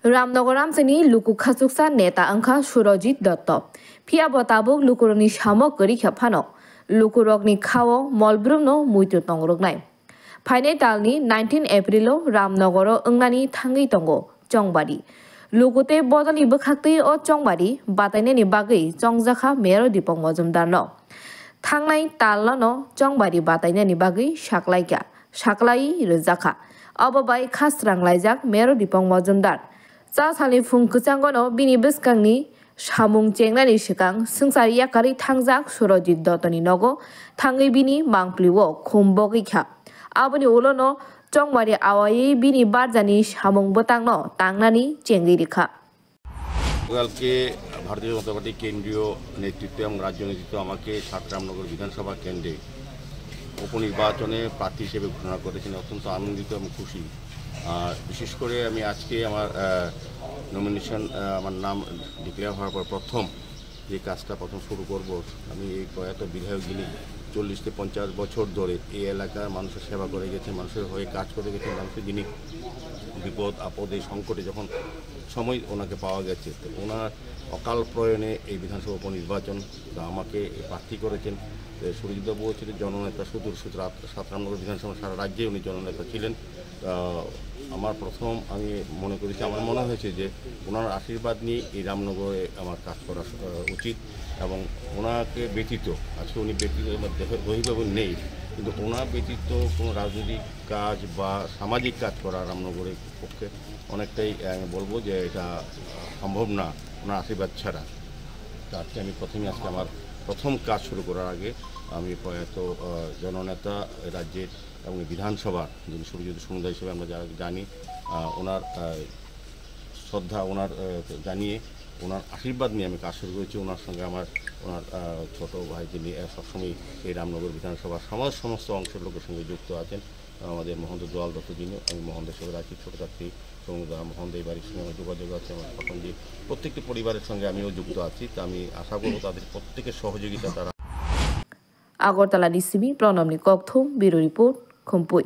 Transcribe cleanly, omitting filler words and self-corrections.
रामनगर रामचनि लुकु खासुकसा नेता अंखा सुरजित दत्त फिया बताबुक लुकुरनि सामक गरि खेफानो लुकुरकनि खाओ मलब्रुमनो मुइतु तंग्रगनाय फाइने तालनि 19 एप्रिलो रामनगरो अंगनानि थांगै तंगो चंगबारि लुकुते बदलनि बखाक्तै ओ चंगबारि बातायनायनि बागै चंगजाखा मेयर दीपक मजुमदारनो थांनाय तालनो चंगबारि बातायनायनि बागै साक्लाई रोजाखा अबबाय खास्रांलायजाक मेयर दीपक मजुमदार सालि फुं कचांगनो बिनि बस्कांनि सामुं चेंनानि सिगां संसारि याकारि थांजाक सुरजित दत्तनि नगो थाङै बिनि मांप्लिवो खुमबगैखा आबनि उलनो चंगबारि आवायै बिनि बारजानि सामुं बतांनो तांनानि चेंगिरिखा কালকে ভারতীয় জনতা পার্টি কেন্দ্রীয় নেতৃত্ব এবং রাজ্য নেতৃত্ব আমাকে রামনগর বিধানসভা কেন্দ্রে উপনির্বাচনে প্রার্থী হিসেবে ঘোষণা করেছেন। অত্যন্ত আনন্দিত এবং খুশি। বিশেষ করে আমি আজকে আমার নমিনেশন আমার নাম ডিক্লেয়ার হওয়ার পর প্রথম যে কাজটা শুরু করব, আমি এই প্রয়াত বিধায়ক যিনি 40 থেকে 50 বছর ধরে এই এলাকার মানুষের সেবা করে গেছে, মানুষের হয়ে কাজ করে গেছে, মানুষের যিনি বিপদ আপদে সংকটে যখন সময় ওনাকে পাওয়া গেছে, তো ওনার অকাল প্রয়াণে এই বিধানসভা উপনির্বাচন আমাকে প্রার্থী করেছেন। সুরজিৎবাবু ছিলেন জননেতা, সুদূর রামনগর বিধানসভা সারা রাজ্যে উনি জননেতা ছিলেন। আমার প্রথম আমি মনে করেছি, আমার মনে হয়েছে যে ওনার আশীর্বাদ নিয়ে এই রামনগরে আমার কাজ করা উচিত এবং ওনাকে ব্যতীত আজকে উনি ব্যতীত দৈহিকভাবে নেই, কিন্তু ওনার ব্যতীত কোনো রাজনৈতিক কাজ বা সামাজিক কাজ করা রামনগরের পক্ষে অনেকটাই আমি বলবো যে এটা সম্ভব না ওনার আশীর্বাদ ছাড়া। তো আজকে আমি আজকে আমার প্রথম কাজ শুরু করার আগে আমি প্রয়াত জননেতা রাজ্যের এবং বিধানসভার যিনি সুরজিৎ সমুদায় হিসেবে আমরা যারা জানি, ওনার শ্রদ্ধা ওনার জানিয়ে ওনার আশীর্বাদ নিয়ে আমি কাজ শুরু করেছি। ওনার সঙ্গে ওনার ছোটো ভাই যিনি সবসময় এই রামনগর বিধানসভার সমস্ত অংশের লোকের সঙ্গে যুক্ত আছেন, আমাদের মহন্ত দোয়াল দত্ত যিনি, আমি মহন্ত হিসেবে রাখি, ছোটো ছাত্রী সমুদ্র মহন্ত এই বাড়ির সঙ্গে আমার যোগাযোগ আছে, আমার প্রথমজি প্রত্যেকটি পরিবারের সঙ্গে আমিও যুক্ত আছি। তা আমি আশা করব তাদের প্রত্যেকের সহযোগিতা তারা। আগরতলা ডিসিবি প্রণবনি ককথুম ব্যুরো রিপোর্ট খুমপুই।